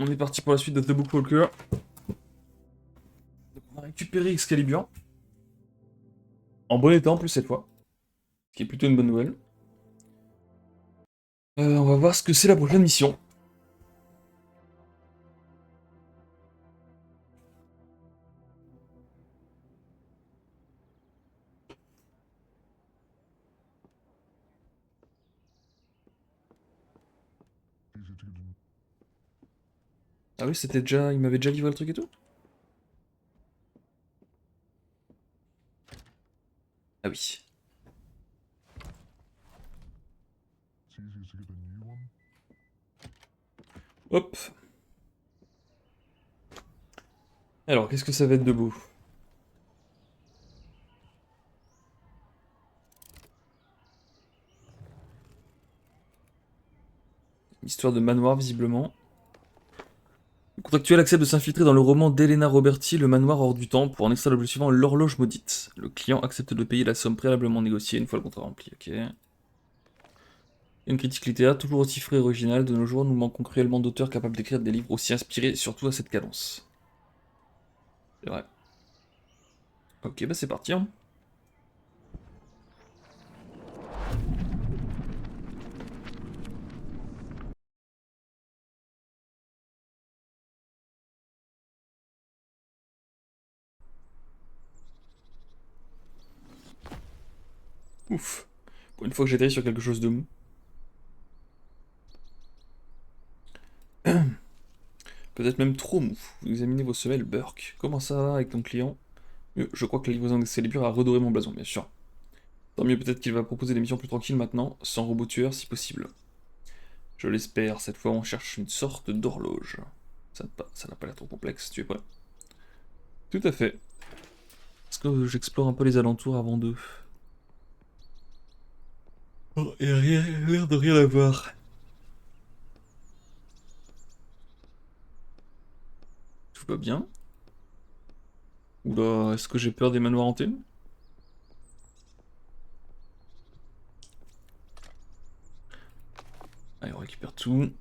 On est parti pour la suite de The Book Walker. Donc on va récupérer Excalibur. En bon état en plus cette fois. Ce qui est plutôt une bonne nouvelle. On va voir ce que c'est la prochaine mission. Ah oui, c'était déjà. Il m'avait déjà livré le truc et tout? Ah oui. Hop. Alors, qu'est-ce que ça va être debout? Histoire de manoir, visiblement. Le contractuel accepte de s'infiltrer dans le roman d'Elena Roberti, Le manoir hors du temps, pour en extraire l'objet suivant, l'horloge maudite. Le client accepte de payer la somme préalablement négociée une fois le contrat rempli. Ok. Une critique littéraire toujours aussi frais et originale. De nos jours, nous manquons cruellement d'auteurs capables d'écrire des livres aussi inspirés, surtout à cette cadence. C'est vrai. Ok, bah c'est parti, hein. Ouf. Pour une fois que j'atterris sur quelque chose de mou. Peut-être même trop mou. Vous examinez vos semelles, Burke. Comment ça va avec ton client? Mieux, je crois que la livraison d'Excalibur a redoré mon blason, bien sûr. Tant mieux, peut-être qu'il va proposer des missions plus tranquilles maintenant, sans robot tueur si possible. Je l'espère, cette fois on cherche une sorte d'horloge. Ça n'a pas l'air trop complexe, tu es prêt? Tout à fait. Est-ce que j'explore un peu les alentours avant de... Oh, il y a rien, l'air de rien à voir. Tout va bien? Oula, est-ce que j'ai peur des manoirs hantés? Allez, on récupère tout.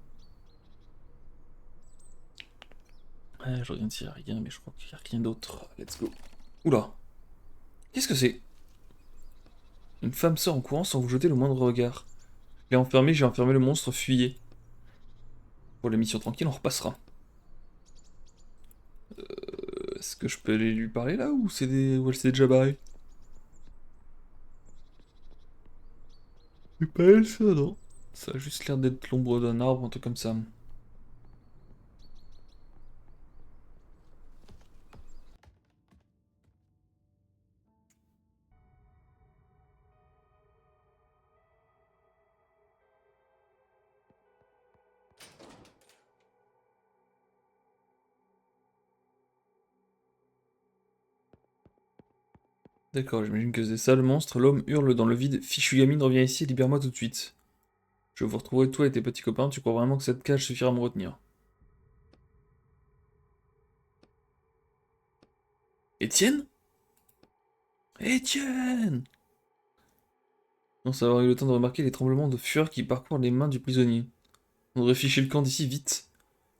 Ouais, je regarde s'il y a rien, mais je crois qu'il n'y a rien d'autre. Let's go. Oula, qu'est-ce que c'est? Une femme sort en courant sans vous jeter le moindre regard. J'ai enfermé le monstre, fuyez. Pour la mission tranquille, on repassera. Est-ce que je peux aller lui parler là ou elle s'est déjà barrée? C'est pas elle ça, non? Ça a juste l'air d'être l'ombre d'un arbre, un truc comme ça. D'accord, j'imagine que c'est ça le monstre. L'homme hurle dans le vide. Fichu gamine, reviens ici et libère-moi tout de suite. Je vous retrouverai toi et tes petits copains. Tu crois vraiment que cette cage suffira à me retenir? Étienne? Étienne! Sans avoir eu le temps de remarquer les tremblements de fureur qui parcourent les mains du prisonnier. On devrait ficher le camp d'ici vite.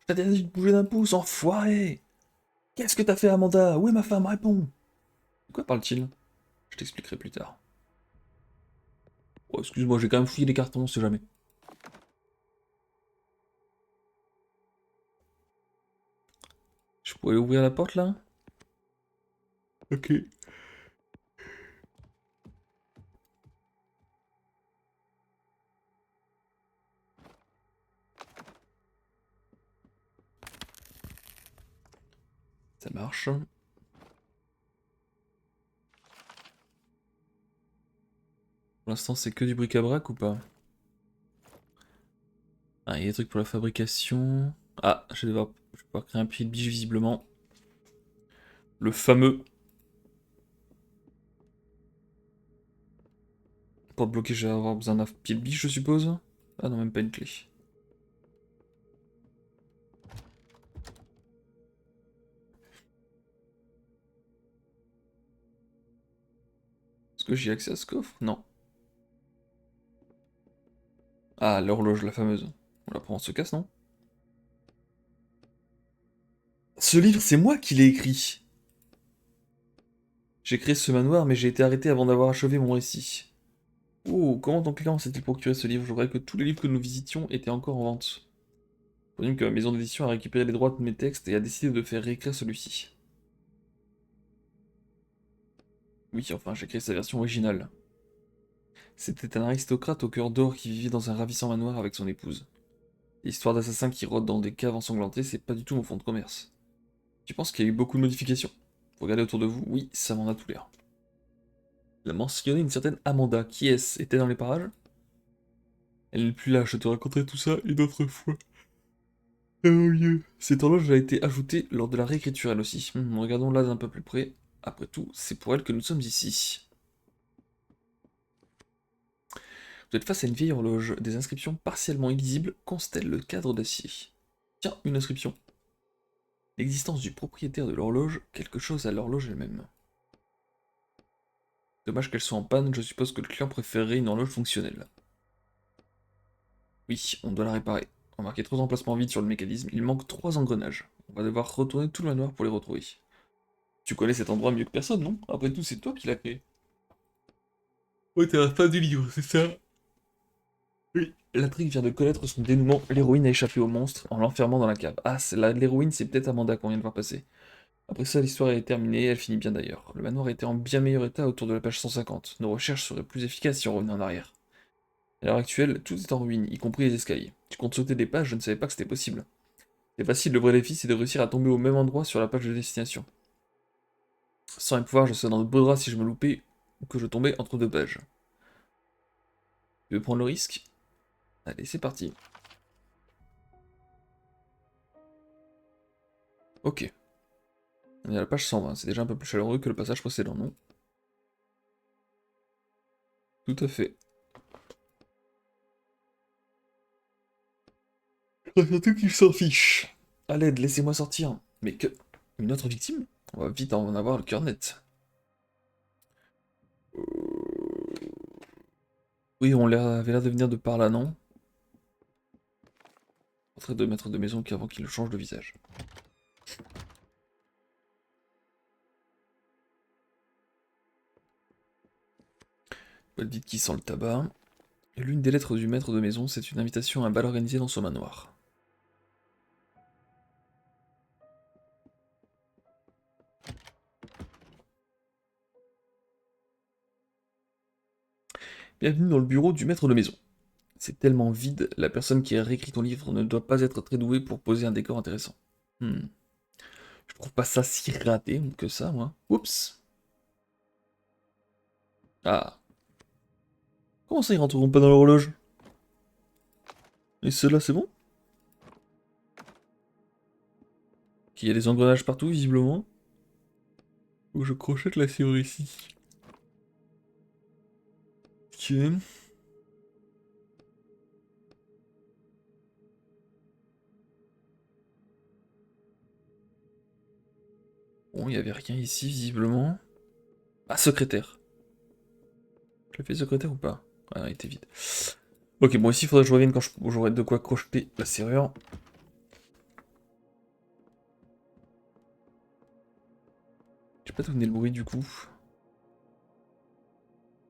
Je t'ai dit de bouger d'un pouce, enfoiré! Qu'est-ce que t'as fait, Amanda? Où est ma femme? Réponds! De quoi parle-t-il? Je t'expliquerai plus tard. Oh, excuse-moi, j'ai quand même fouillé les cartons, on sait jamais. Je pourrais ouvrir la porte là? Ok. Ça marche. Pour l'instant, c'est que du bric-à-brac ou pas? Ah, il y a des trucs pour la fabrication. Ah, je vais pouvoir créer un pied de biche visiblement. Le fameux. Pour te bloquer, je vais avoir besoin d'un pied de biche, je suppose. Ah non, même pas une clé. Est-ce que j'ai accès à ce coffre? Non. Ah, l'horloge, la fameuse. On la prend, on se casse, non? Ce livre, c'est moi qui l'ai écrit. J'ai créé ce manoir, mais j'ai été arrêté avant d'avoir achevé mon récit. Oh, comment ton client s'est-il procuré ce livre? Je voudrais que tous les livres que nous visitions étaient encore en vente. Présume que ma maison d'édition a récupéré les droits de mes textes et a décidé de faire réécrire celui-ci. Oui, enfin, j'ai créé sa version originale. C'était un aristocrate au cœur d'or qui vivait dans un ravissant manoir avec son épouse. L'histoire d'assassins qui rôdent dans des caves ensanglantées, c'est pas du tout mon fond de commerce. Tu penses qu'il y a eu beaucoup de modifications? Regardez autour de vous, oui, ça m'en a tout l'air. Il a mentionné une certaine Amanda. Qui est-ce? Était dans les parages? Elle n'est plus là, je te raconterai tout ça une autre fois. Oh mieux. Cette horloge a été ajoutée lors de la réécriture elle aussi. Regardons-la d'un peu plus près. Après tout, c'est pour elle que nous sommes ici. Vous êtes face à une vieille horloge. Des inscriptions partiellement illisibles constellent le cadre d'acier. Tiens, une inscription. L'existence du propriétaire de l'horloge, quelque chose à l'horloge elle-même. Dommage qu'elle soit en panne, je suppose que le client préférerait une horloge fonctionnelle. Oui, on doit la réparer. Remarquez 3 emplacements vides sur le mécanisme, il manque 3 engrenages. On va devoir retourner tout le manoir pour les retrouver. Tu connais cet endroit mieux que personne, non? Après tout, c'est toi qui l'as créé. Ouais, t'es à la fin du livre, c'est ça? Oui. L'intrigue vient de connaître son dénouement. L'héroïne a échappé au monstre en l'enfermant dans la cave. Ah, l'héroïne, c'est peut-être Amanda qu'on vient de voir passer. Après ça, l'histoire est terminée, elle finit bien d'ailleurs. Le manoir était en bien meilleur état autour de la page 150. Nos recherches seraient plus efficaces si on revenait en arrière. À l'heure actuelle, tout est en ruine, y compris les escaliers. Tu comptes sauter des pages, je ne savais pas que c'était possible. C'est facile, le vrai défi, c'est de réussir à tomber au même endroit sur la page de destination. Sans les pouvoirs, je serais dans de beaux draps si je me loupais ou que je tombais entre 2 pages. Tu veux prendre le risque? Allez, c'est parti. Ok. On est à la page 120, c'est déjà un peu plus chaleureux que le passage précédent, non? Tout à fait. Surtout qu'il s'en fiche. À l'aide, laissez-moi sortir. Mais que... Une autre victime? On va vite en avoir le cœur net. Oui, avait l'air de venir de par là, non? Portrait de maître de maison avant qu'il change de visage. Elle dit qui sent le tabac. Et l'une des lettres du maître de maison, c'est une invitation à un bal organisé dans son manoir. Bienvenue dans le bureau du maître de maison. C'est tellement vide, la personne qui a réécrit ton livre ne doit pas être très douée pour poser un décor intéressant. Hmm. Je trouve pas ça si raté que ça, moi. Oups. Ah. Comment ça, ils rentreront pas dans l'horloge? Et ceux-là, c'est bon? Qu'il y a des engrenages partout, visiblement. Ou je crochette la serrure ici. Ok. Bon, il y avait rien ici, visiblement. Ah, secrétaire. Je l'ai fait secrétaire ou pas? Ah, il était vide. Ok, bon, ici, il faudrait que je revienne quand j'aurai de quoi crocheter la serrure. J'ai pas donné le bruit, du coup.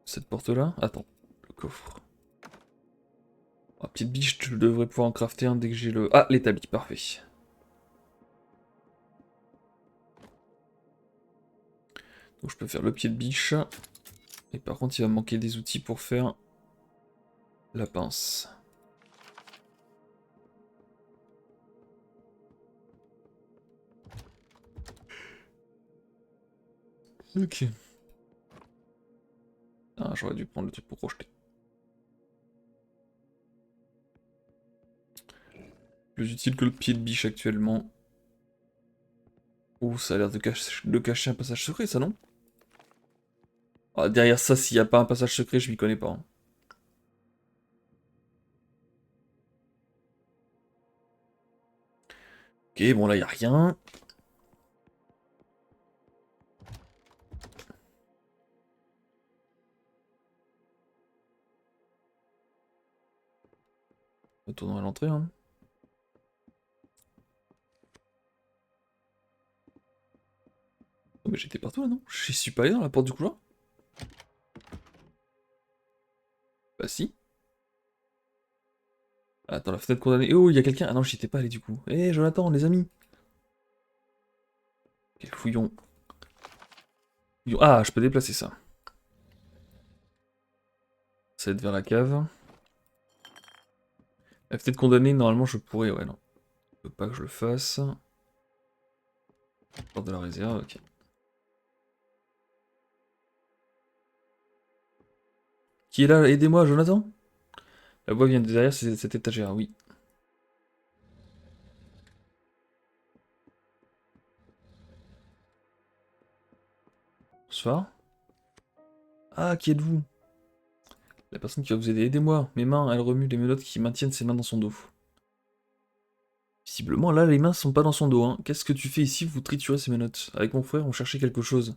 Cette porte-là? Attends, le coffre. Ah, petite biche, je devrais pouvoir en crafter un dès que j'ai le... Ah, l'établi, parfait. Donc je peux faire le pied de biche. Et par contre, il va me manquer des outils pour faire la pince. Ok. Ah, j'aurais dû prendre le truc pour crocheter. Plus utile que le pied de biche actuellement. Ouh, ça a l'air de cacher un passage secret, ça, non? Ah, derrière ça, s'il n'y a pas un passage secret, je m'y connais pas, hein. Ok, bon, là, il a rien. Retournons à l'entrée, hein. Mais j'étais partout là, non? Je suis pas allé dans la porte du couloir? Bah si. Attends, la fenêtre condamnée. Oh, il y a quelqu'un. Ah non, j'y étais pas allé du coup. Eh, Jonathan, les amis. Quel fouillon. Ah, je peux déplacer ça. Ça va être vers la cave. La fenêtre condamnée, normalement je pourrais, ouais, non. Je veux pas que je le fasse. Porte de la réserve, ok. Qui est là? Aidez-moi, Jonathan? La voix vient de derrière cette étagère, oui. Bonsoir. Ah, qui êtes-vous? La personne qui va vous aider, aidez-moi. Mes mains, elles remuent les menottes qui maintiennent ses mains dans son dos. Visiblement, là, les mains sont pas dans son dos, hein. Qu'est-ce que tu fais ici? Vous triturez ces menottes. Avec mon frère, on cherchait quelque chose.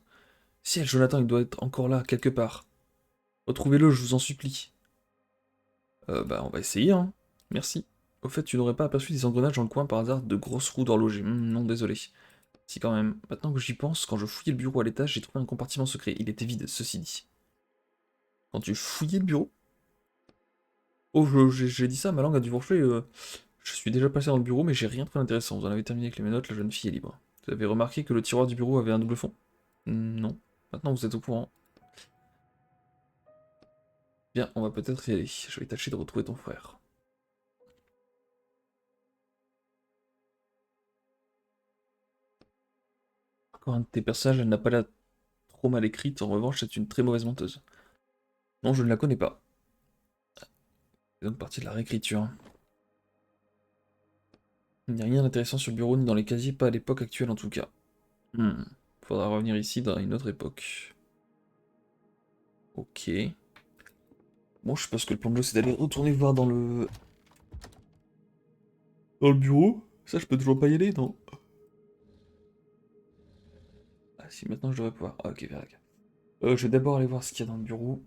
Ciel, Jonathan, il doit être encore là, quelque part. Retrouvez-le, je vous en supplie. Bah, on va essayer, hein. Merci. Au fait, tu n'aurais pas aperçu des engrenages dans le coin par hasard de grosses roues d'horloger? Non, désolé. Si, quand même. Maintenant que j'y pense, quand je fouillais le bureau à l'étage, j'ai trouvé un compartiment secret. Il était vide, ceci dit. Quand tu fouillais le bureau? Oh, j'ai dit ça, ma langue a dû fourcher. Je suis déjà passé dans le bureau, mais j'ai rien trouvé d'intéressant. Vous en avez terminé avec les menottes, la jeune fille est libre. Vous avez remarqué que le tiroir du bureau avait un double fond? Non. Maintenant, vous êtes au courant. Bien, on va peut-être y aller. Je vais tâcher de retrouver ton frère. Encore un de tes personnages, elle n'a pas l'air trop mal écrite. En revanche, c'est une très mauvaise menteuse. Non, je ne la connais pas. C'est donc partie de la réécriture. Il n'y a rien d'intéressant sur le bureau ni dans les casiers, pas à l'époque actuelle en tout cas. Faudra revenir ici dans une autre époque. Ok. Bon, je suppose que le plan de jeu c'est d'aller retourner voir dans le... Dans le bureau. Ça, je peux toujours pas y aller, non? Ah si, maintenant je devrais pouvoir. Ah ok, vers la je vais d'abord aller voir ce qu'il y a dans le bureau.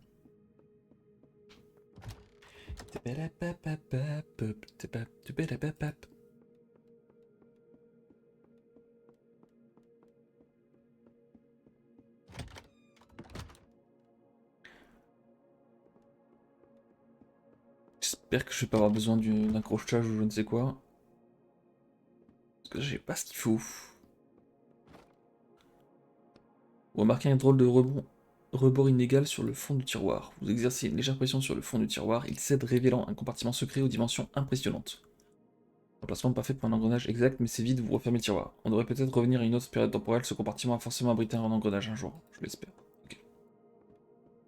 J'espère que je vais pas avoir besoin d'un accrochage ou je ne sais quoi. Parce que j'ai pas ce qu'il faut. Vous remarquez un drôle de rebord inégal sur le fond du tiroir. Vous exercez une légère pression sur le fond du tiroir, il cède révélant un compartiment secret aux dimensions impressionnantes. Emplacement parfait pour un engrenage exact, mais c'est vide, vous refermez le tiroir. On devrait peut-être revenir à une autre période temporelle, ce compartiment a forcément abrité un engrenage un jour, je l'espère. Ok.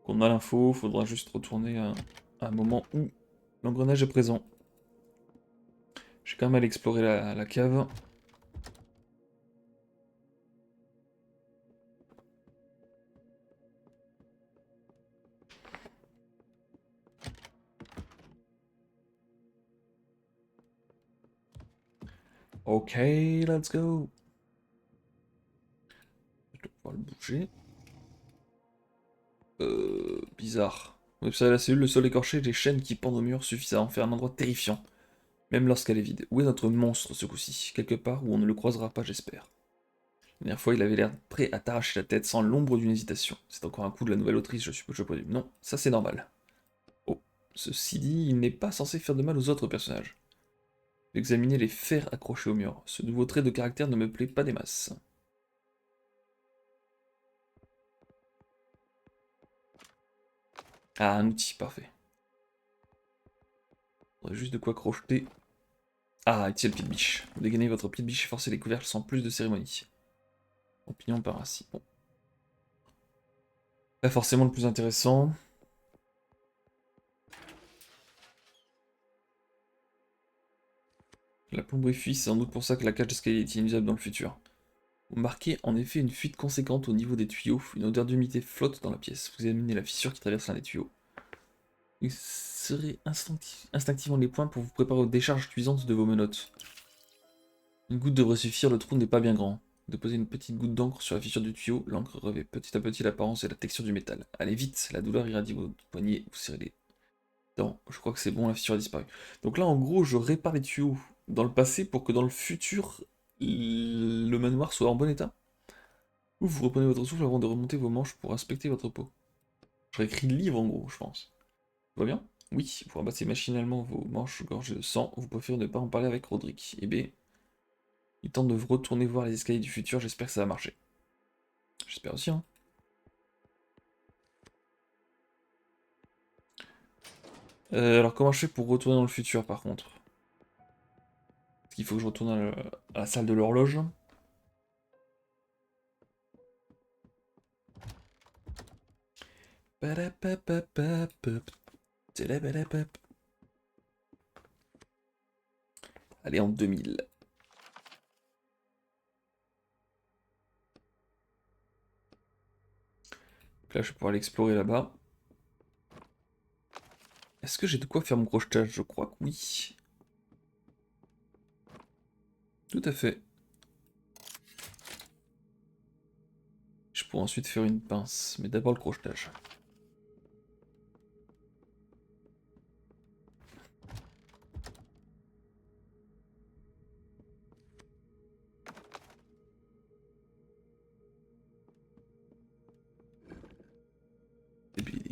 On a l'info, faudra juste retourner à un moment où l'engrenage est présent. J'ai quand même allé explorer la cave. Ok, let's go. Je vais pouvoir le bouger. Bizarre. Vous observez la cellule, le sol écorché, les chaînes qui pendent au mur suffisent à en faire un endroit terrifiant. Même lorsqu'elle est vide. Où est notre monstre ce coup-ci? Quelque part où on ne le croisera pas, j'espère. La dernière fois, il avait l'air prêt à t'arracher la tête sans l'ombre d'une hésitation. C'est encore un coup de la nouvelle autrice, je suppose, je présume. Non, ça c'est normal. Oh, ceci dit, il n'est pas censé faire de mal aux autres personnages. Examiner les fers accrochés au mur. Ce nouveau trait de caractère ne me plaît pas des masses. Ah, un outil, parfait. Faudrait juste de quoi crocheter. Ah, ici le pied de biche. Vous dégainez votre pied de biche et forcez les couvercles sans plus de cérémonie. Opinion par ainsi. Bon. Pas forcément le plus intéressant. La plomberie fuit, c'est sans doute pour ça que la cage d'escalier est inusable dans le futur. Vous marquez en effet une fuite conséquente au niveau des tuyaux. Une odeur d'humidité flotte dans la pièce. Vous examinez la fissure qui traverse l'un des tuyaux. Vous serrez instinctivement les poings pour vous préparer aux décharges cuisantes de vos menottes. Une goutte devrait suffire, le trou n'est pas bien grand. Déposez une petite goutte d'encre sur la fissure du tuyau, l'encre revêt petit à petit l'apparence et la texture du métal. Allez vite, la douleur irradie vos poignets, vous serrez les dents. Je crois que c'est bon, la fissure a disparu. Donc là, en gros, je répare les tuyaux dans le passé pour que dans le futur, le manoir soit en bon état. Vous reprenez votre souffle avant de remonter vos manches pour inspecter votre peau. J'aurais écrit livre en gros, je pense. Tout va bien? Oui, vous ramassez machinalement vos manches gorgées de sang. Vous préférez ne pas en parler avec Roderick. Eh bien, il tente de vous retourner voir les escaliers du futur. J'espère que ça va marcher. J'espère aussi, hein. Alors, comment je fais pour retourner dans le futur, par contre? Est-ce qu'il faut que je retourne à la salle de l'horloge? Allez, en 2000. Là, je vais pouvoir l'explorer là-bas. Est-ce que j'ai de quoi faire mon crochetage? Je crois que oui. Tout à fait. Je pourrais ensuite faire une pince, mais d'abord le crochetage.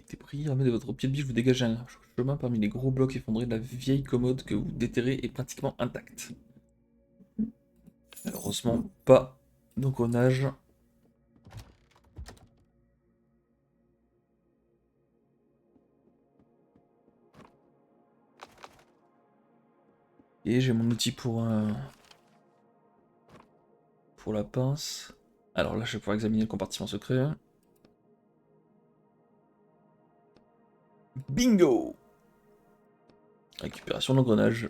Débris, armé de votre pied de biche, vous dégagez un chemin parmi les gros blocs effondrés de la vieille commode que vous déterrez est pratiquement intacte. Malheureusement, pas d'engrenage. Et j'ai mon outil pour la pince. Alors là, je vais pouvoir examiner le compartiment secret. Bingo! Récupération d'engrenage.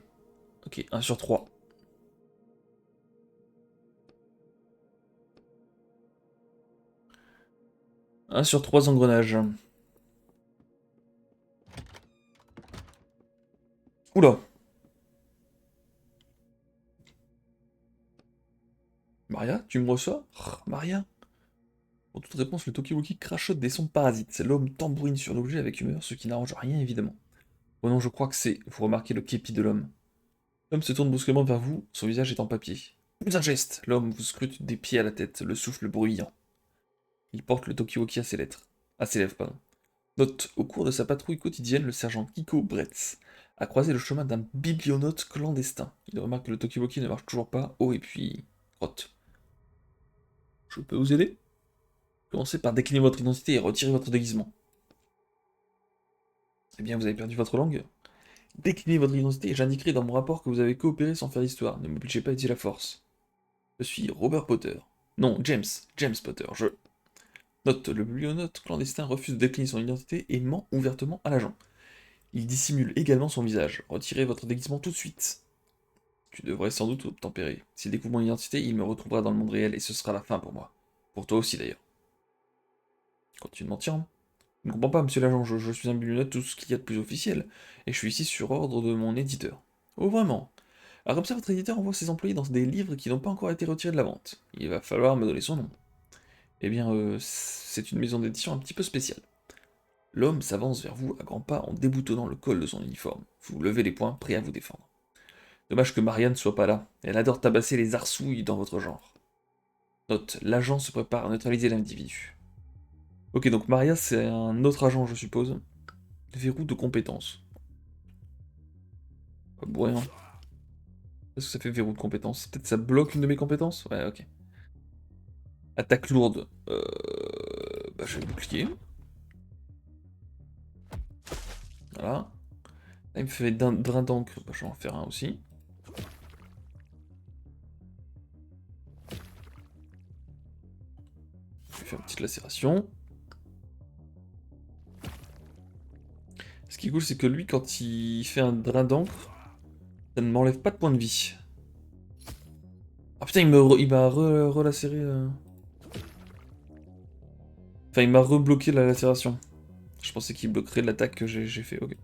Ok, 1 sur 3. Un sur 3 engrenages. Oula! Maria, tu me reçois? Maria? Pour toute réponse, le Tokiwoki crachote des sons parasites. L'homme tambourine sur l'objet avec humeur, ce qui n'arrange rien évidemment. Oh non, je crois que c'est. Vous remarquez le képi de l'homme. L'homme se tourne brusquement vers vous, son visage est en papier. Plus un geste, l'homme vous scrute des pieds à la tête, le souffle bruyant. Il porte le Tokiwoki à ses lèvres, pardon. Note, au cours de sa patrouille quotidienne, le sergent Kiko Bretz a croisé le chemin d'un biblionaute clandestin. Il remarque que le Tokiwoki ne marche toujours pas. Oh, et puis... crotte. Je peux vous aider? Commencez par décliner votre identité et retirer votre déguisement. Eh bien, vous avez perdu votre langue? Déclinez votre identité et j'indiquerai dans mon rapport que vous avez coopéré sans faire d'histoire. Ne m'obligez pas à utiliser la force. Je suis Robert Potter. Non, James Potter. Je... Note, le biblionaute clandestin refuse de décliner son identité et ment ouvertement à l'agent. Il dissimule également son visage. Retirez votre déguisement tout de suite. Tu devrais sans doute obtempérer. S'il découvre mon identité, il me retrouvera dans le monde réel et ce sera la fin pour moi. Pour toi aussi d'ailleurs. Continue de mentir, hein. Je ne comprends pas, monsieur l'agent, je suis un biblionaute, tout ce qu'il y a de plus officiel, et je suis ici sur ordre de mon éditeur. Oh vraiment? Alors comme ça, votre éditeur envoie ses employés dans des livres qui n'ont pas encore été retirés de la vente. Il va falloir me donner son nom. Eh bien, c'est une maison d'édition un petit peu spéciale. L'homme s'avance vers vous à grands pas en déboutonnant le col de son uniforme. Vous levez les poings, prêt à vous défendre. Dommage que Marianne ne soit pas là. Elle adore tabasser les arsouilles dans votre genre. Note, l'agent se prépare à neutraliser l'individu. Ok, donc Maria, c'est un autre agent, je suppose. Verrou de compétence. Pas pour rien. Qu'est-ce que ça fait verrou de compétence? Peut-être ça bloque une de mes compétences? Ouais, ok. Attaque lourde. Bah, je vais bouclier. Voilà. Là, il me fait drain d'encre. Bah, je vais en faire un aussi. Je vais faire une petite lacération. Ce qui est cool, c'est que lui, quand il fait un drain d'encre, ça ne m'enlève pas de points de vie. Ah putain, il m'a relacéré. Enfin, il m'a rebloqué la lacération. Je pensais qu'il bloquerait l'attaque que j'ai fait. Ok.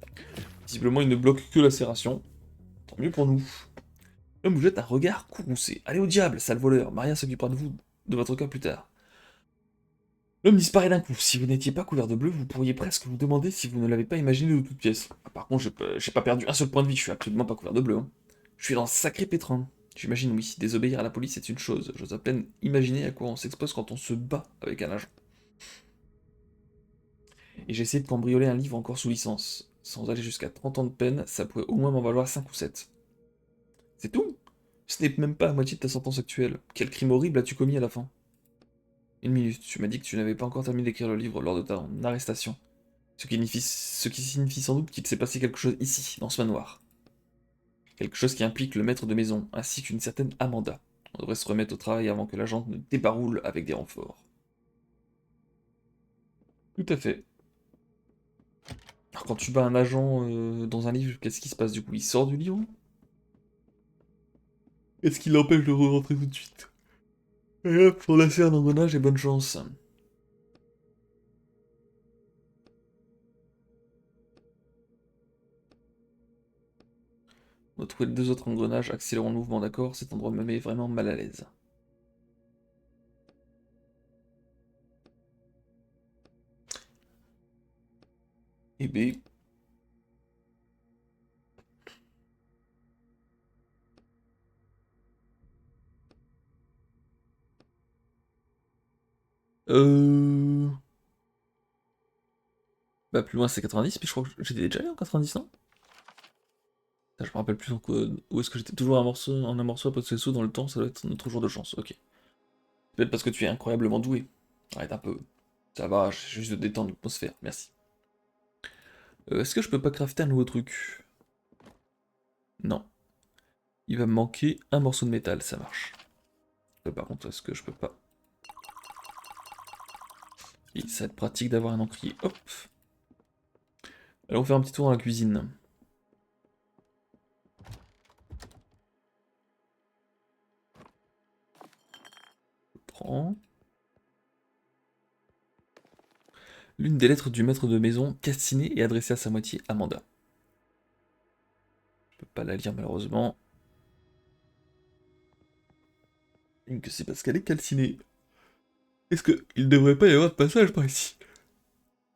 Visiblement, il ne bloque que la lacération. Tant mieux pour nous. L'homme vous jette un regard courroucé. Allez au diable, sale voleur. Maria s'occupera de vous, de votre cas plus tard. L'homme disparaît d'un coup. Si vous n'étiez pas couvert de bleu, vous pourriez presque vous demander si vous ne l'avez pas imaginé de toute pièce. Ah, par contre, j'ai pas perdu un seul point de vie. Je suis absolument pas couvert de bleu, hein. Je suis dans un sacré pétrin. J'imagine, oui, désobéir à la police est une chose. J'ose à peine imaginer à quoi on s'expose quand on se bat avec un agent. Et j'ai essayé de cambrioler un livre encore sous licence. Sans aller jusqu'à 30 ans de peine, ça pourrait au moins m'en valoir 5 ou 7. C'est tout? Ce n'est même pas la moitié de ta sentence actuelle. Quel crime horrible as-tu commis à la fin? Une minute, tu m'as dit que tu n'avais pas encore terminé d'écrire le livre lors de ta arrestation. Ce qui signifie sans doute qu'il s'est passé quelque chose ici, dans ce manoir. Quelque chose qui implique le maître de maison, ainsi qu'une certaine Amanda. On devrait se remettre au travail avant que l'agent ne débaroule avec des renforts. Tout à fait. Alors quand tu bats un agent dans un livre, qu'est-ce qui se passe du coup? Il sort du livre? Est-ce qu'il l'empêche de re-rentrer tout de suite? Et hop, on a fait un engrenage et bonne chance. On a trouvé les deux autres engrenages, accélérons le mouvement, d'accord? Cet endroit me met vraiment mal à l'aise. Eh B. Euh... Bah plus loin c'est 90, puis je crois que j'étais déjà allé en 90, non? Je me rappelle plus où est-ce que j'étais toujours en un morceau à Potsessu dans le temps, ça doit être notre jour de chance, ok. Peut-être parce que tu es incroyablement doué. Arrête un peu. Ça va, j'ai juste de détendre l'atmosphère, merci. Est-ce que je peux pas crafter un nouveau truc? Non. Il va me manquer un morceau de métal, ça marche. Par contre, est-ce que je peux pas? Et ça va être pratique d'avoir un encrier. Hop. Allons faire un petit tour dans la cuisine. Je prends. L'une des lettres du maître de maison, castinée et adressée à sa moitié, Amanda. Je peux pas la lire malheureusement. Que c'est parce qu'elle est calcinée. Est-ce qu'il ne devrait pas y avoir de passage par ici?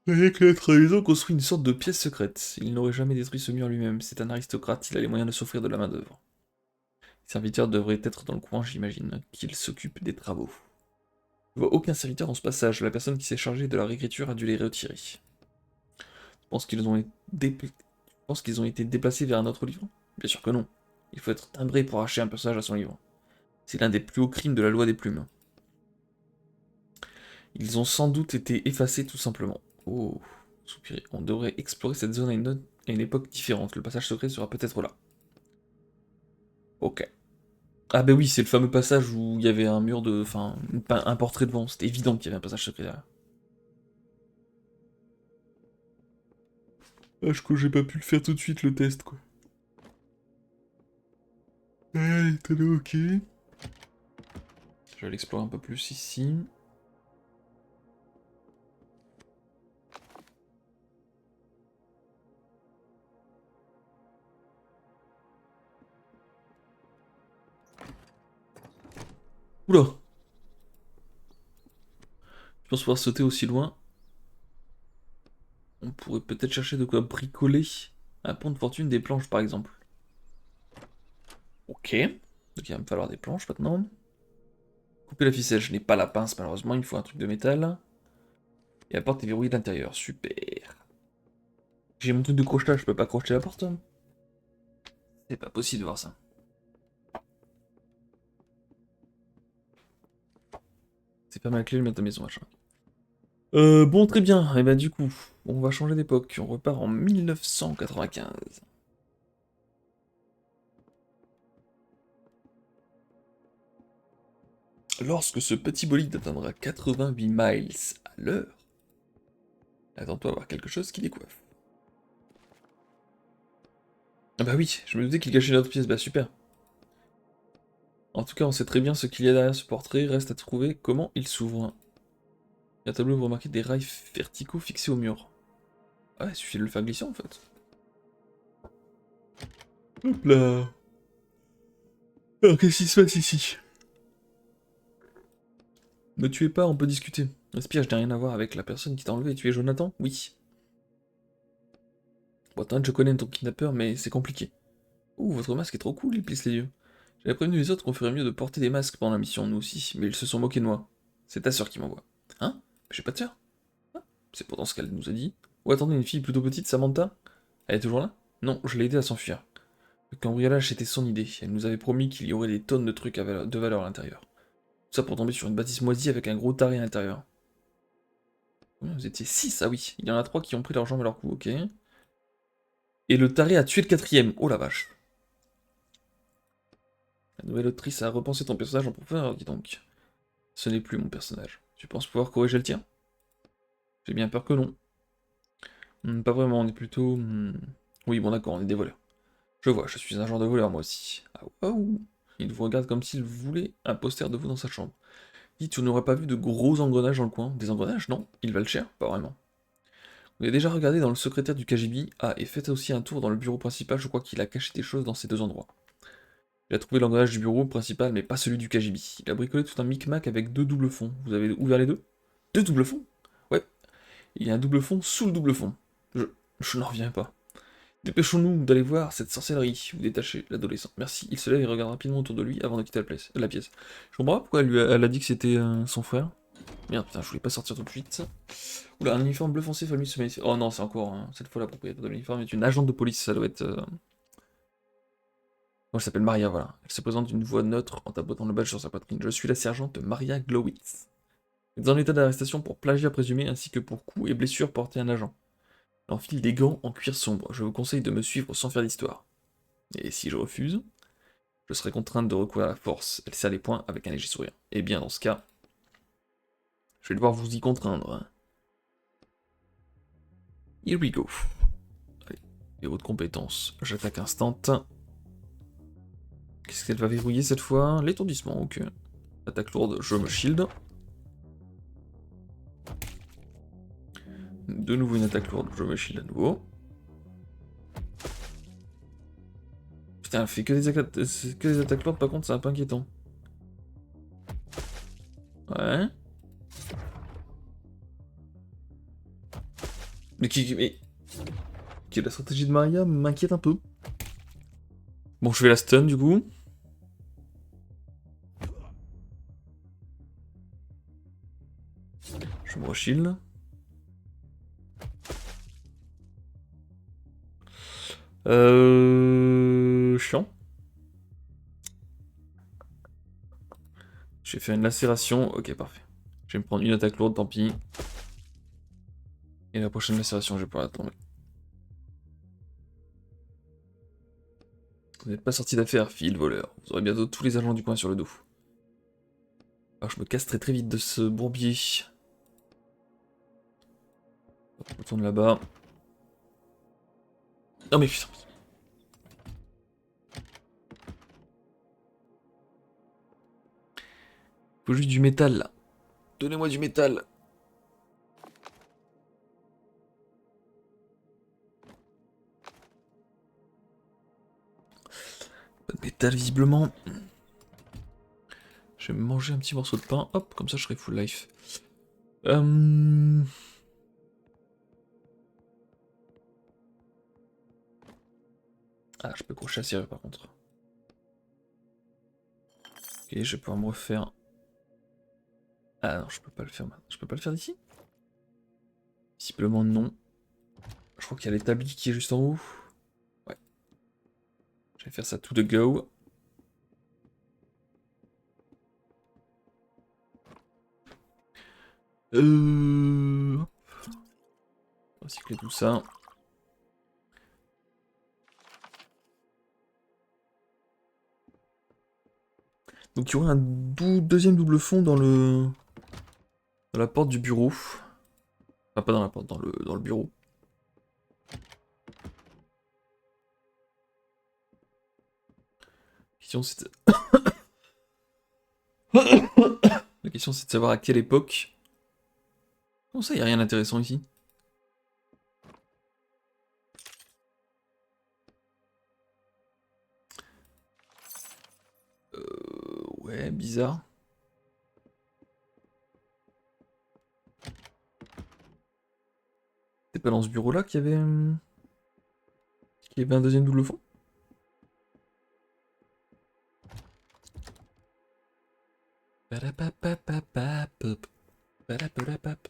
Avec notre maison construit une sorte de pièce secrète. Il n'aurait jamais détruit ce mur lui-même. C'est un aristocrate, il a les moyens de s'offrir de la main-d'œuvre. Les serviteurs devraient être dans le coin, j'imagine, qu'il s'occupe des travaux. Je vois aucun serviteur dans ce passage. La personne qui s'est chargée de la réécriture a dû les retirer. Je pense qu'ils ont été déplacés vers un autre livre? Bien sûr que non. Il faut être timbré pour arracher un personnage à son livre. C'est l'un des plus hauts crimes de la loi des plumes. Ils ont sans doute été effacés tout simplement. Oh, soupiré. On devrait explorer cette zone à une époque différente. Le passage secret sera peut-être là. Ok. Ah bah oui, c'est le fameux passage où il y avait un mur de... Enfin, un portrait devant. C'était évident qu'il y avait un passage secret derrière. Ah, je crois que j'ai pas pu le faire tout de suite, le test, quoi. Allez, t'es là, ok. Je vais l'explorer un peu plus ici. Oula! Je pense pouvoir sauter aussi loin. On pourrait peut-être chercher de quoi bricoler un pont de fortune, des planches par exemple. Ok. Donc il va me falloir des planches maintenant. Couper la ficelle, je n'ai pas la pince malheureusement, il me faut un truc de métal. Et la porte est verrouillée de l'intérieur, super. J'ai mon truc de crochetage, je peux pas crocheter la porte, hein. C'est pas possible de voir ça. C'est pas ma clé, le mettre à maison, machin. Bon, très bien. Et bah du coup, on va changer d'époque. On repart en 1995. Lorsque ce petit bolide atteindra 88 miles à l'heure, attends-toi à voir quelque chose qui décoiffe. Ah bah oui, je me doutais qu'il cachait une autre pièce, bah super. En tout cas, on sait très bien ce qu'il y a derrière ce portrait, reste à trouver comment il s'ouvre. Il y a un tableau où vous remarquez des rails verticaux fixés au mur. Ah, il suffit de le faire glisser en fait. Hop là. Alors qu'est-ce qui se passe ici? Ne tuez pas, on peut discuter. Respire, je n'ai rien à voir avec la personne qui t'a enlevé. Tu es Jonathan? Oui. Bon, attends, je connais ton kidnappeur, mais c'est compliqué. Ouh, votre masque est trop cool, il plisse les yeux. J'avais prévenu les autres qu'on ferait mieux de porter des masques pendant la mission, nous aussi, mais ils se sont moqués de moi. C'est ta sœur qui m'envoie. Hein? J'ai pas de sœur. Ah, c'est pourtant ce qu'elle nous a dit. Oh, attendez, une fille plutôt petite, Samantha? Elle est toujours là? Non, je l'ai aidée à s'enfuir. Le cambriolage était son idée. Elle nous avait promis qu'il y aurait des tonnes de trucs de valeur à l'intérieur. Tout ça pour tomber sur une bâtisse moisie avec un gros taré à l'intérieur. Combien vous étiez 6? Ah oui, il y en a 3 qui ont pris leur jambe à leur cou, ok. Et le taré a tué le quatrième. Oh la vache. La nouvelle autrice a repensé ton personnage en profondeur, dis donc. Ce n'est plus mon personnage. Tu penses pouvoir corriger le tien? J'ai bien peur que non. Pas vraiment, on est plutôt... Oui, bon d'accord, on est des voleurs. Je vois, je suis un genre de voleur moi aussi. Ah waouh. Il vous regarde comme s'il voulait un poster de vous dans sa chambre. Dis, tu n'aurais pas vu de gros engrenages dans le coin? Des engrenages? Non. Ils valent cher? Pas vraiment. Vous avez déjà regardé dans le secrétaire du KGB? Ah, et faites aussi un tour dans le bureau principal, je crois qu'il a caché des choses dans ces deux endroits. Il a trouvé l'engrenage du bureau principal, mais pas celui du KGB. Il a bricolé tout un micmac avec deux doubles fonds. Vous avez ouvert les deux? Deux doubles fonds? Ouais. Il y a un double fond sous le double fond. Je n'en reviens pas. Dépêchons-nous d'aller voir cette sorcellerie. Vous détachez l'adolescent. Merci. Il se lève et regarde rapidement autour de lui avant de quitter la pièce. Je comprends pas pourquoi elle a dit que c'était son frère. Merde, putain, je voulais pas sortir tout de suite. Oula, un uniforme bleu foncé, famille se manifeste. Oh non, c'est encore, cette fois la propriétaire de l'uniforme est une agente de police, ça doit être... Moi, elle s'appelle Maria, voilà. Elle se présente d'une voix neutre en tapotant le badge sur sa poitrine. Je suis la sergente Maria Glowitz. Vous êtes en état d'arrestation pour plagiat présumé ainsi que pour coups et blessures portés à un agent. Elle enfile des gants en cuir sombre. Je vous conseille de me suivre sans faire d'histoire. Et si je refuse, je serai contrainte de recourir à la force. Elle serre les poings avec un léger sourire. Eh bien, dans ce cas, je vais devoir vous y contraindre. Here we go. Allez, héros de compétences. J'attaque instant. Qu'est-ce qu'elle va verrouiller cette fois? L'étourdissement, ok. Attaque lourde, je me shield. De nouveau une attaque lourde, je me shield à nouveau. Putain, elle fait que des attaques lourdes, par contre, c'est un peu inquiétant. Ouais. Mais... la stratégie de Maria m'inquiète un peu. Bon, je vais la stun, du coup. Je me re-shield. Chiant. Je vais faire une lacération. Ok, parfait. Je vais me prendre une attaque lourde, tant pis. Et la prochaine lacération, je vais pouvoir la tomber. Vous n'êtes pas sorti d'affaire, fille le voleur. Vous aurez bientôt tous les agents du coin sur le dos. Alors je me casse très vite de ce bourbier. Je retourne là-bas. Non mais putain. Faut juste du métal là. Donnez-moi du métal. Pas de métal visiblement. Je vais me manger un petit morceau de pain. Hop, comme ça je serai full life. Ah, je peux crocher la serrure par contre. Ok, je vais pouvoir me refaire. Ah non, je peux pas le faire maintenant. Je peux pas le faire d'ici? Visiblement non. Je crois qu'il y a l'établi qui est juste en haut. Ouais. Je vais faire ça tout de go. Hop. Recycler tout ça. Donc il y aura un deuxième double fond dans la porte du bureau. Enfin pas dans la porte, dans le bureau. La question c'est de... La question c'est de savoir à quelle époque. Comment ça, il n'y a rien d'intéressant ici? Ouais, bizarre. C'est pas dans ce bureau-là qu'il y avait un deuxième double fond? Padapapapapap. Padapapapap.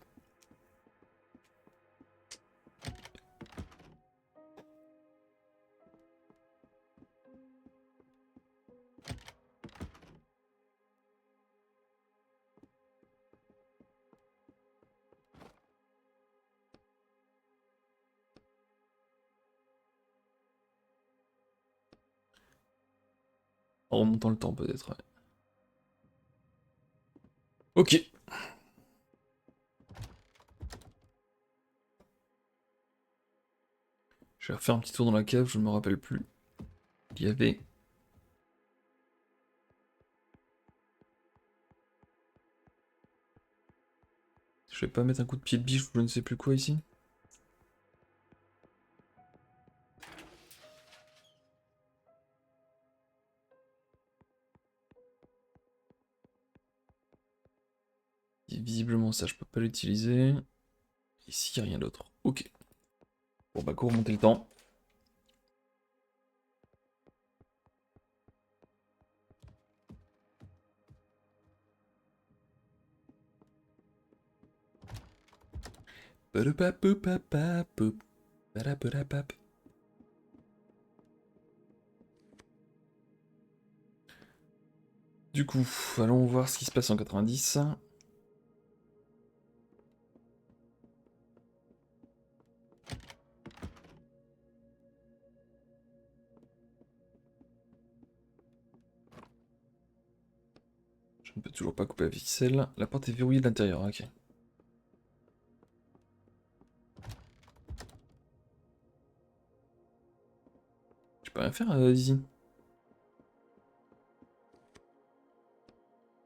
En remontant le temps peut-être, ouais. Ok. Je vais refaire un petit tour dans la cave, je ne me rappelle plus. Il y avait... Je vais pas mettre un coup de pied de biche ou je ne sais plus quoi ici. Et visiblement ça je peux pas l'utiliser. Ici il n'y a rien d'autre. Ok. Bon bah go remonter le temps. Padapapapapap. Padapapapap. Du coup, allons voir ce qui se passe en 90. Je ne peux toujours pas couper la ficelle. La porte est verrouillée de l'intérieur, ok. Je peux rien faire ici.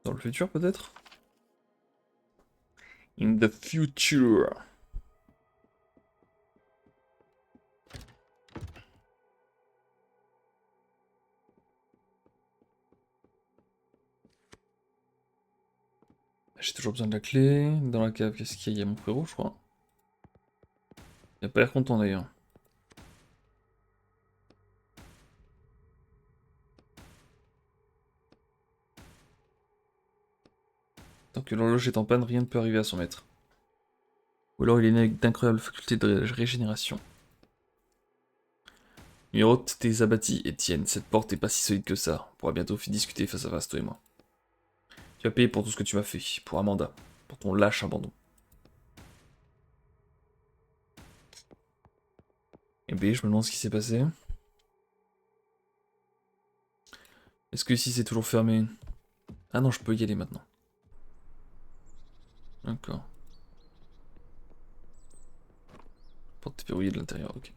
Dans le futur peut-être? In the future. J'ai toujours besoin de la clé. Dans la cave, qu'est-ce qu'il y a? Il y a mon frérot, je crois. Il a pas l'air content d'ailleurs. Tant que l'horloge est en panne, rien ne peut arriver à son maître. Ou alors il est né avec d'incroyables facultés de régénération. Numérote tes abattis, Étienne. Cette porte est pas si solide que ça. On pourra bientôt discuter face à face, toi et moi. Tu vas payer pour tout ce que tu m'as fait. Pour Amanda. Pour ton lâche abandon. Et B, je me demande ce qui s'est passé. Est-ce que ici c'est toujours fermé? Ah non, je peux y aller maintenant. D'accord. Porte verrouillée de l'intérieur, ok.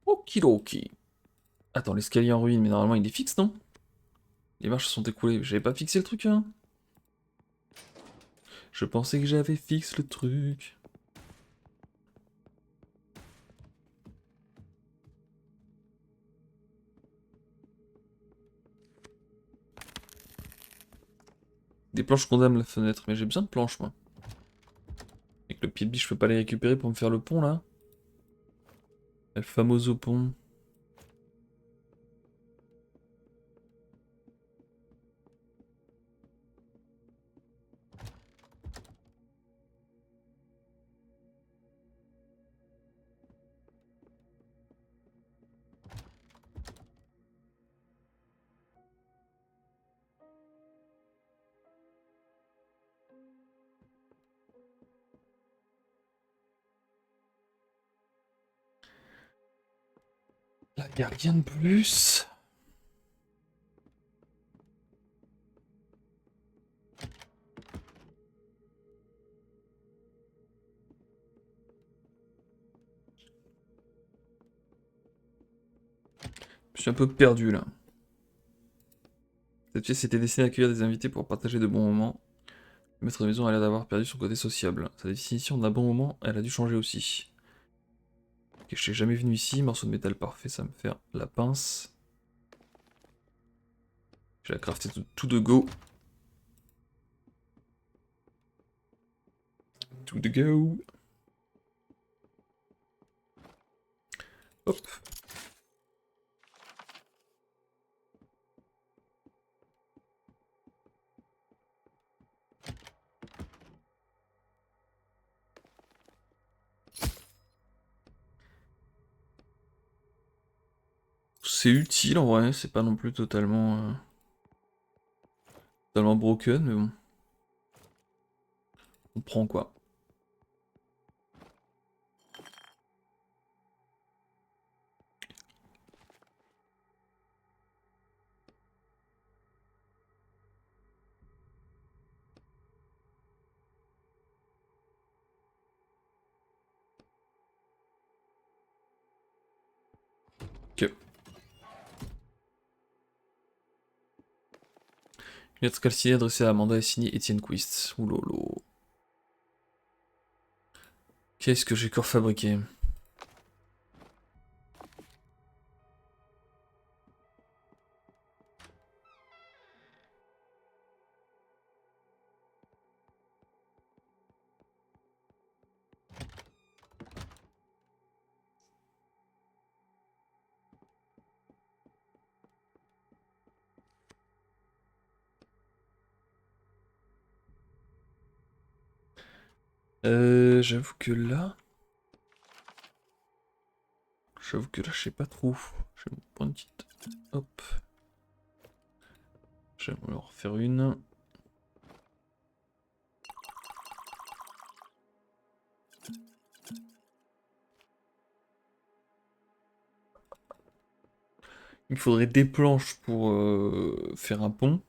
Okidoki. Attends, l'escalier en ruine, mais normalement il est fixe, non? Les marches sont écoulées. J'avais pas fixé le truc, hein? Je pensais que j'avais fixé le truc. Des planches condamnent la fenêtre, mais j'ai besoin de planches, moi. Avec le pied de biche, je peux pas les récupérer pour me faire le pont, là? El famoso pont. Là, y a rien de plus. Je suis un peu perdu, là. Cette pièce était destinée à accueillir des invités pour partager de bons moments. Le maître de maison a l'air d'avoir perdu son côté sociable. Sa définition d'un bon moment, elle a dû changer aussi. Ok, je suis jamais venu ici, morceau de métal parfait, ça me fait la pince. Je vais la crafter tout de go. Tout de go. Hop. C'est utile en vrai, c'est pas non plus totalement broken, mais bon. On prend quoi. Ok. Lettre calcinée adressée à Amanda et signée Étienne Quist. Oulolo. Qu'est-ce que j'ai encore fabriqué? J'avoue que là... je sais pas trop. Je vais me prendre une petite... Hop. Je vais en refaire une. Il me faudrait des planches pour faire un pont.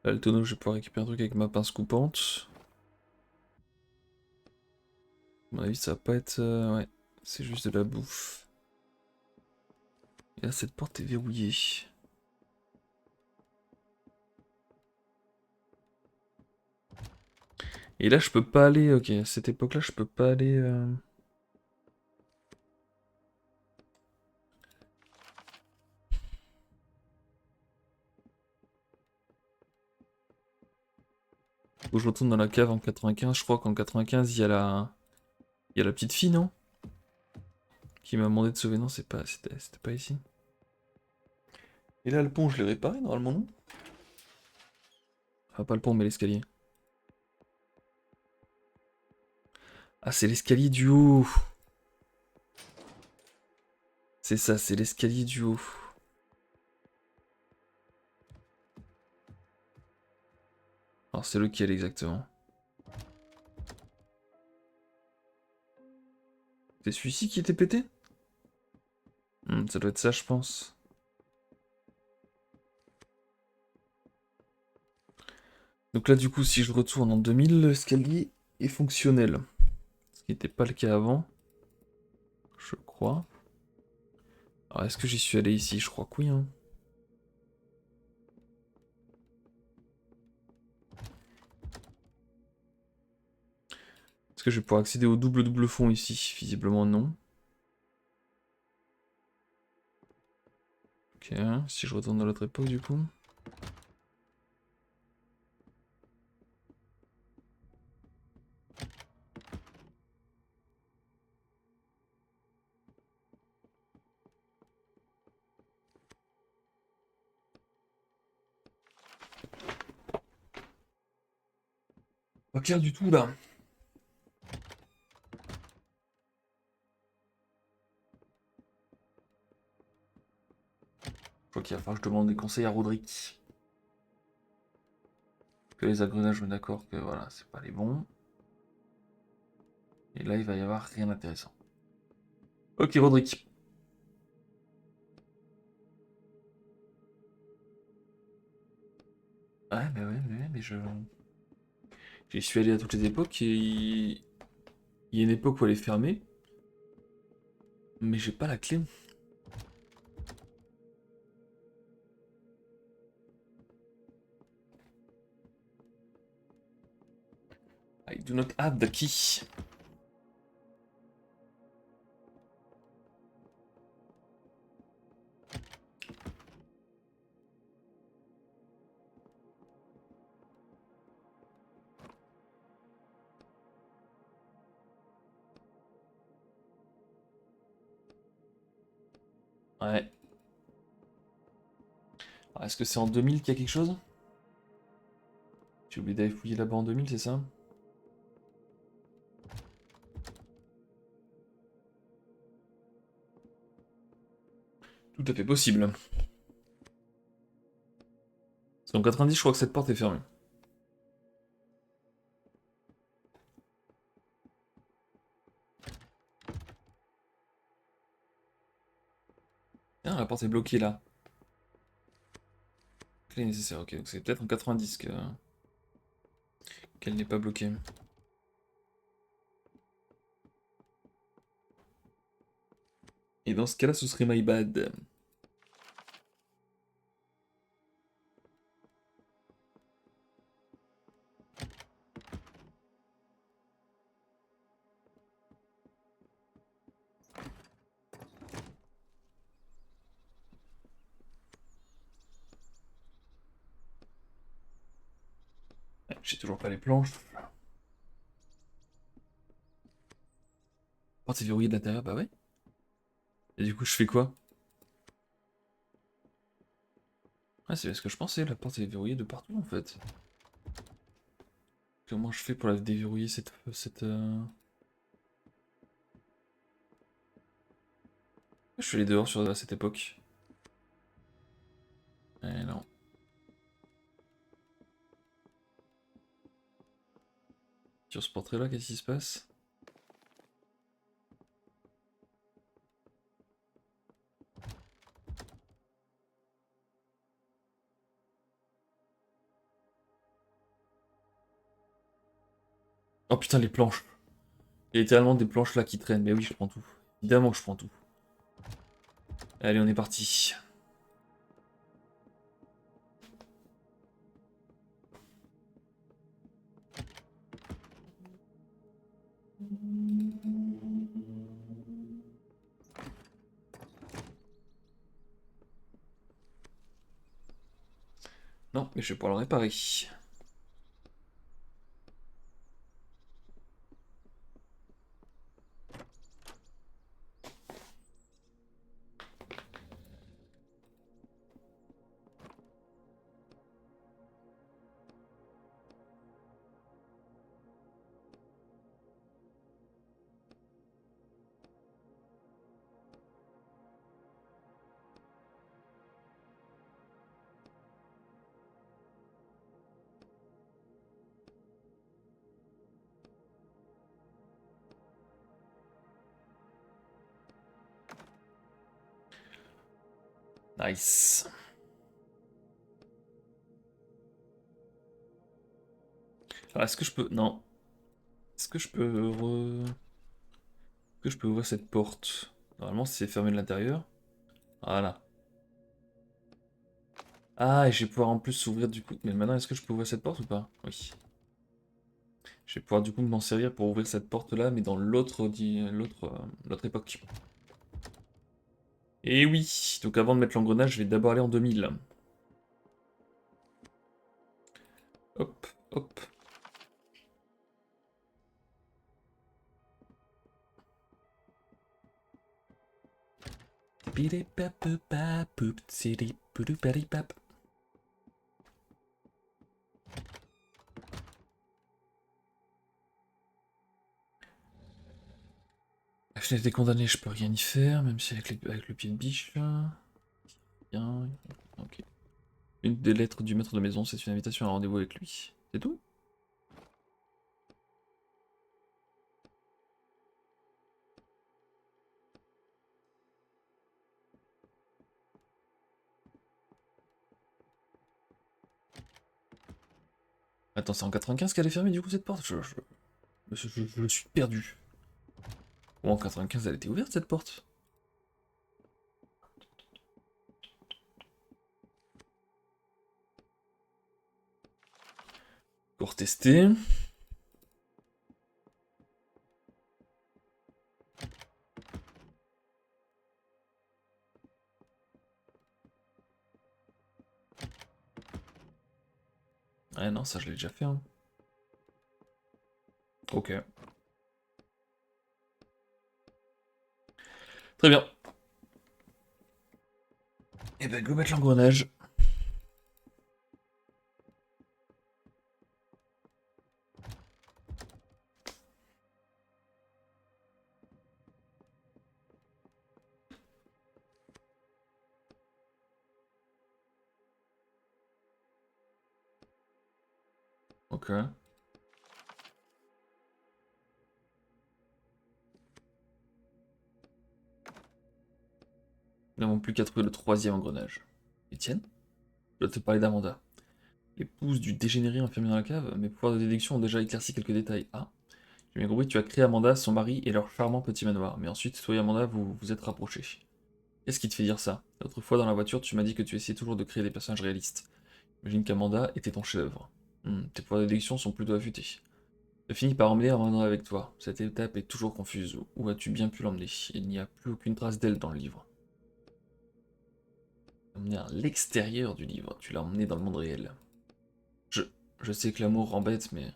Là, le tonneau, je vais pouvoir récupérer un truc avec ma pince coupante. À mon avis, ça va pas être... ouais, c'est juste de la bouffe. Et là, cette porte est verrouillée. Et là, je peux pas aller... Ok, à cette époque-là, je peux pas aller... Faut que je retourne dans la cave en 95. Je crois qu'en 95, il y a la... Il y a la petite fille, non? Qui m'a demandé de sauver. Non, c'est pas... C'était pas ici. Et là, le pont, je l'ai réparé, normalement, non? Enfin, pas le pont, mais l'escalier. Ah, c'est l'escalier du haut. C'est ça, c'est l'escalier du haut. Alors, c'est lequel exactement? C'est celui-ci qui était pété? Ça doit être ça, je pense. Donc là, du coup, si je retourne en 2000, l'escalier est fonctionnel. Ce qui n'était pas le cas avant, je crois. Alors, est-ce que j'y suis allé ici? Je crois que oui, hein. Est-ce que je vais pouvoir accéder au double fond ici? Visiblement, non. Ok, si je retourne dans l'autre époque, du coup. Pas clair du tout, là. Je crois qu'il va falloir que je demande des conseils à Roderick. Que les engrenages, je me d'accord que voilà, c'est pas les bons. Et là, il va y avoir rien d'intéressant. Ok, Roderick. Ouais, mais je... J'y suis allé à toutes les époques et il y a une époque où elle est fermée. Mais j'ai pas la clé. I do not have the key. Ouais. Alors, est-ce que c'est en 2000 qu'il y a quelque chose? J'ai oublié d'aller fouiller là-bas en 2000, c'est ça? Tout à fait possible. Parce qu'en 90, je crois que cette porte est fermée. Ah, la porte est bloquée là. Clé nécessaire, ok. Donc c'est peut-être en 90 qu'elle n'est pas bloquée. Et dans ce cas-là, ce serait my bad. Ouais, j'ai toujours pas les planches. La porte est verrouillée de l'intérieur, bah ouais. Et du coup, je fais quoi? Ouais, c'est ce que je pensais, la porte est verrouillée de partout en fait. Comment je fais pour la déverrouiller Je suis allé dehors à cette époque. Eh non. Sur ce portrait-là, qu'est-ce qui se passe? Oh putain, les planches. Il y a littéralement des planches là qui traînent. Mais oui, je prends tout. Évidemment que je prends tout. Allez, on est parti. Non, mais je vais pouvoir le réparer. Nice. Alors, est-ce que je peux... Non. Est-ce que je peux... Est-ce que je peux ouvrir cette porte? Normalement, c'est fermé de l'intérieur. Voilà. Ah, et je vais pouvoir en plus s'ouvrir du coup. Mais maintenant, est-ce que je peux ouvrir cette porte ou pas? Oui. Je vais pouvoir du coup m'en servir pour ouvrir cette porte-là, mais dans l'autre époque. Et oui, donc avant de mettre l'engrenage, je vais d'abord aller en 2000. Hop, hop. La fenêtre des condamnés, je peux rien y faire, même si avec le pied de biche. Bien. Ok. Une des lettres du maître de maison, c'est une invitation à un rendez-vous avec lui. C'est tout? Attends, c'est en 95 qu'elle est fermée du coup cette porte? Je suis perdu. Ou en 95 elle était ouverte cette porte? Pour tester. Ouais non, ça je l'ai déjà fait. Hein. Ok. Très bien. Et ben go mettre l'engrenage. Ok. Nous n'avons plus qu'à trouver le troisième engrenage. Étienne? Je dois te parler d'Amanda. L'épouse du dégénéré enfermé dans la cave, mes pouvoirs de déduction ont déjà éclairci quelques détails. Ah, j'ai bien compris, tu as créé Amanda, son mari et leur charmant petit manoir. Mais ensuite, toi et Amanda, vous vous êtes rapprochés. Qu'est-ce qui te fait dire ça? L'autre fois dans la voiture, tu m'as dit que tu essayais toujours de créer des personnages réalistes. J'imagine qu'Amanda était ton chef-d'œuvre. Tes pouvoirs de déduction sont plutôt affûtés. Tu finis par emmener Amanda avec toi. Cette étape est toujours confuse. Où as-tu bien pu l'emmener? Il n'y a plus aucune trace d'elle dans le livre. Emmené à l'extérieur du livre, tu l'as emmené dans le monde réel. Je, je sais que l'amour embête, mais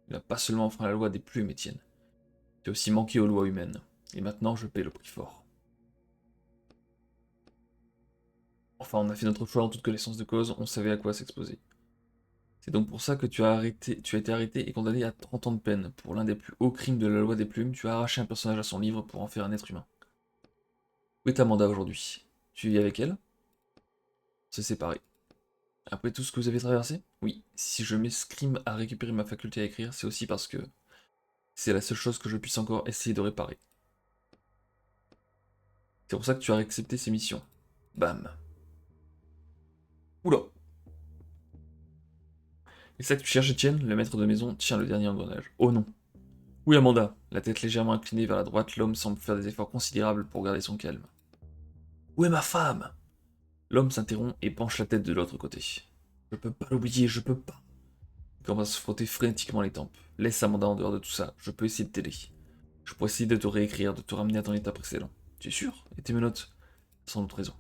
il n'a pas seulement enfreint la loi des plumes, Étienne. Tu as aussi manqué aux lois humaines. Et maintenant, je paie le prix fort. Enfin, on a fait notre choix en toute connaissance de cause, on savait à quoi s'exposer. C'est donc pour ça que tu as été arrêté et condamné à 30 ans de peine. Pour l'un des plus hauts crimes de la loi des plumes, tu as arraché un personnage à son livre pour en faire un être humain. Où est Amanda aujourd'hui? Tu vis avec elle? C'est séparé. Après tout ce que vous avez traversé? Oui, si je m'escrime à récupérer ma faculté à écrire, c'est aussi parce que c'est la seule chose que je puisse encore essayer de réparer. C'est pour ça que tu as accepté ces missions. Bam. Oula. Et ça que tu cherches, Étienne? Le maître de maison tient le dernier engrenage. Oh non. Oui, Amanda. La tête légèrement inclinée vers la droite, l'homme semble faire des efforts considérables pour garder son calme. Où est ma femme? L'homme s'interrompt et penche la tête de l'autre côté. Je peux pas l'oublier, je peux pas. Il commence à se frotter frénétiquement les tempes. Laisse Amanda en dehors de tout ça, je peux essayer de t'aider. Je pourrais essayer de te réécrire, de te ramener à ton état précédent. Tu es sûr? Et tes menottes? Sans doute raison.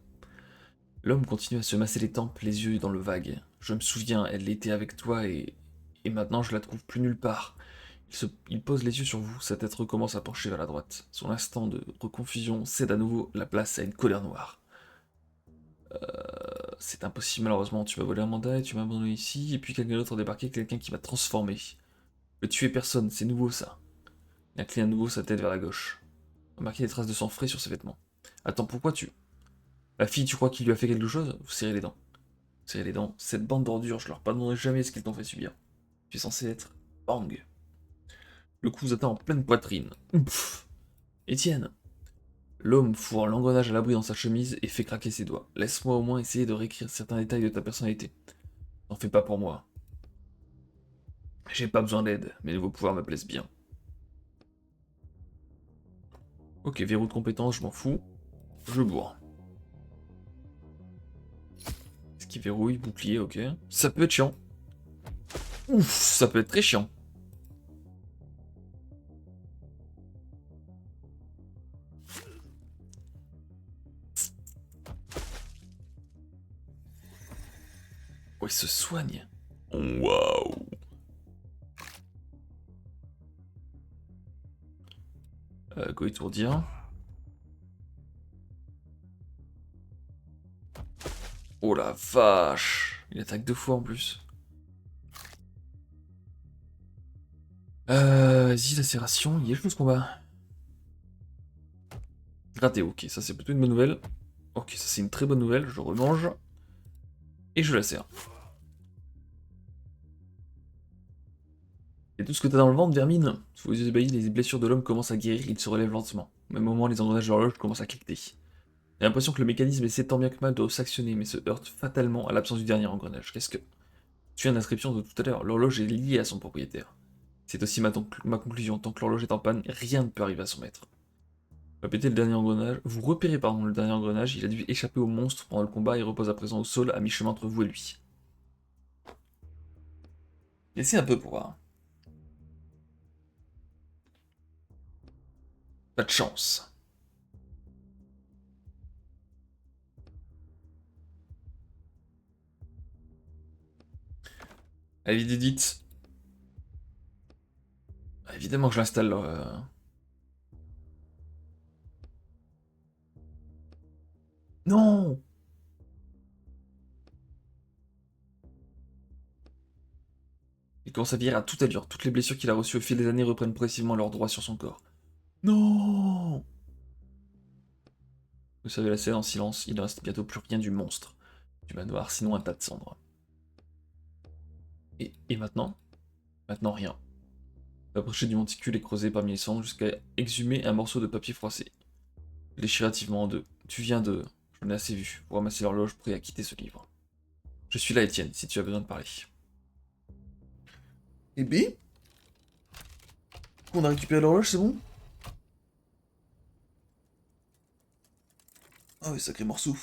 L'homme continue à se masser les tempes, les yeux dans le vague. Je me souviens, elle était avec toi et maintenant je la trouve plus nulle part. Il pose les yeux sur vous, sa tête recommence à pencher vers la droite. Son instant de reconfusion cède à nouveau la place à une colère noire. C'est impossible malheureusement, tu m'as volé un mandat et tu m'as abandonné ici, et puis quelqu'un d'autre a débarqué, quelqu'un qui m'a transformé. Je tuer personne, c'est nouveau ça. Il incline à nouveau sa tête vers la gauche. Remarquez les traces de sang frais sur ses vêtements. Attends, pourquoi tu... La fille, tu crois qu'il lui a fait quelque chose? Vous serrez les dents. Serrez les dents. Cette bande d'ordures, je leur pardonnerai jamais ce qu'ils t'ont fait subir. Tu es censé être... Bang. Le coup vous atteint en pleine poitrine. Ouf. Étienne. L'homme fourre l'engrenage à l'abri dans sa chemise et fait craquer ses doigts. Laisse-moi au moins essayer de réécrire certains détails de ta personnalité. N'en fais pas pour moi. J'ai pas besoin d'aide, mes nouveaux pouvoirs me plaisent bien. Ok, verrou de compétence, je m'en fous. Je bourre. Ce qui verrouille, bouclier, ok. Ça peut être chiant. Ouf, ça peut être très chiant. Oh, il se soigne. Waouh. Go étourdir. Oh la vache. Il attaque deux fois en plus. Vas-y, lacération, il y a chose combat. Raté, ok, ça c'est plutôt une bonne nouvelle. Ok, ça c'est une très bonne nouvelle, je remange. Et je lacère. Et tout ce que t'as dans le ventre, vermine. Sous vos yeux ébahis, les blessures de l'homme commencent à guérir, il se relève lentement. Au même moment, les engrenages de l'horloge commencent à cliqueter. J'ai l'impression que le mécanisme essaie tant bien que mal de s'actionner, mais se heurte fatalement à l'absence du dernier engrenage. Qu'est-ce que... Tu viens d'inscription de tout à l'heure, l'horloge est liée à son propriétaire. C'est aussi ma conclusion, tant que l'horloge est en panne, rien ne peut arriver à son maître. Vous repérez pardon, le dernier engrenage, il a dû échapper au monstre pendant le combat et repose à présent au sol à mi-chemin entre vous et lui. Laissez un peu pour voir. Pas de chance. Allez, vite, vite. Évidemment que je l'installe. Non. Il commence à virer à toute allure. Toutes les blessures qu'il a reçues au fil des années reprennent progressivement leur droit sur son corps. Non. Vous savez la scène en silence, il ne reste bientôt plus rien du monstre. Du manoir, sinon un tas de cendres. Et maintenant? Maintenant rien. Approcher du monticule et creuser parmi les cendres jusqu'à exhumer un morceau de papier froissé. Déchiré hâtivement en deux. Tu viens de... J'en ai assez vu pour ramasser l'horloge prêt à quitter ce livre. Je suis là, Étienne, si tu as besoin de parler. Et B? On a récupéré l'horloge, c'est bon? Ah ouais, sacré morceau.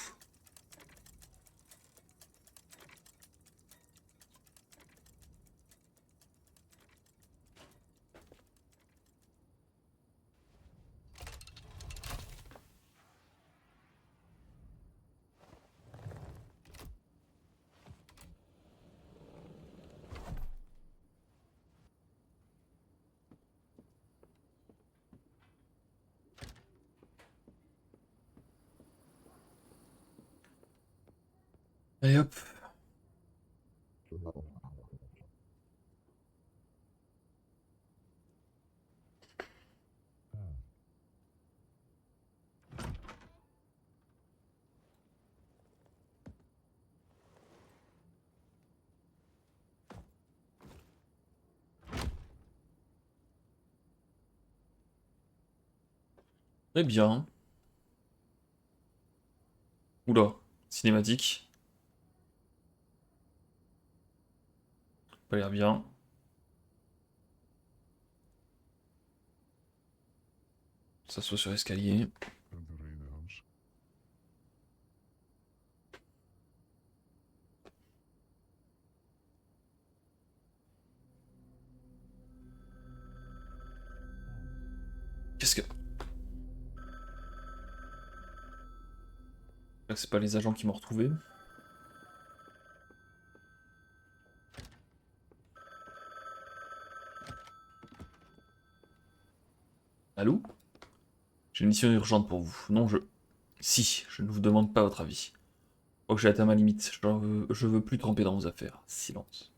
Allez hop. Très bien. Oula, cinématique. Pas l'air bien. Ça soit sur l'escalier. Qu'est-ce que... Là, c'est pas les agents qui m'ont retrouvé. Allô? J'ai une mission urgente pour vous. Non, je... Si, je ne vous demande pas votre avis. Je crois que j'ai atteint ma limite. Je veux plus tremper dans vos affaires. Silence.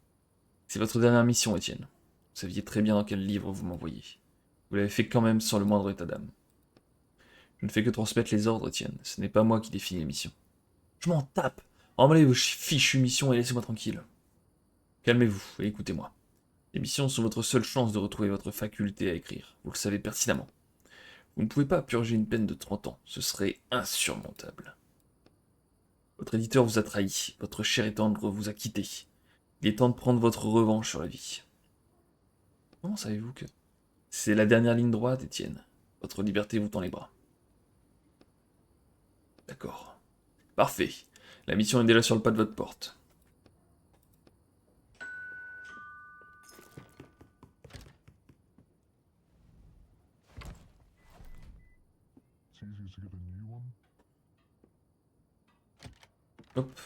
C'est votre dernière mission, Étienne. Vous saviez très bien dans quel livre vous m'envoyez. Vous l'avez fait quand même sans le moindre état d'âme. Je ne fais que transmettre les ordres, Étienne. Ce n'est pas moi qui définis les missions. Je m'en tape. Emballez vos fichues missions et laissez-moi tranquille. Calmez-vous et écoutez-moi. Les missions sont votre seule chance de retrouver votre faculté à écrire. Vous le savez pertinemment. Vous ne pouvez pas purger une peine de 30 ans. Ce serait insurmontable. Votre éditeur vous a trahi. Votre cher et tendre vous a quitté. Il est temps de prendre votre revanche sur la vie. Comment savez-vous que... C'est la dernière ligne droite, Étienne. Votre liberté vous tend les bras. D'accord. Parfait. La mission est déjà sur le pas de votre porte. Hop.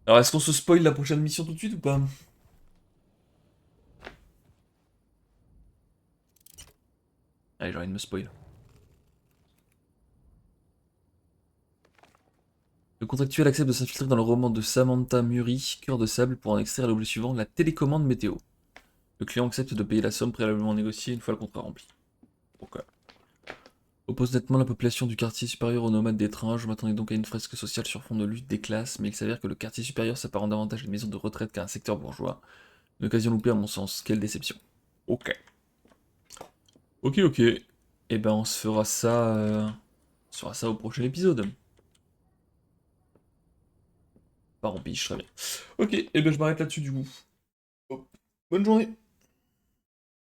Alors, est-ce qu'on se spoil la prochaine mission tout de suite ou pas? Allez, j'ai envie de me spoil. Le contractuel accepte de s'infiltrer dans le roman de Samantha Murray, Cœur de sable, pour en extraire l'objet suivant, la télécommande météo. Le client accepte de payer la somme préalablement négociée une fois le contrat rempli. Ok. Oppose nettement la population du quartier supérieur aux nomades des trains. Je m'attendais donc à une fresque sociale sur fond de lutte des classes, mais il s'avère que le quartier supérieur s'apparente davantage à une maison de retraite qu'à un secteur bourgeois. Une occasion loupée à mon sens. Quelle déception. Ok. Ok, ok. Eh ben, on se fera ça au prochain épisode. Pas en piche, très bien. Ok, et ben je m'arrête là-dessus du coup. Hop. Bonne journée.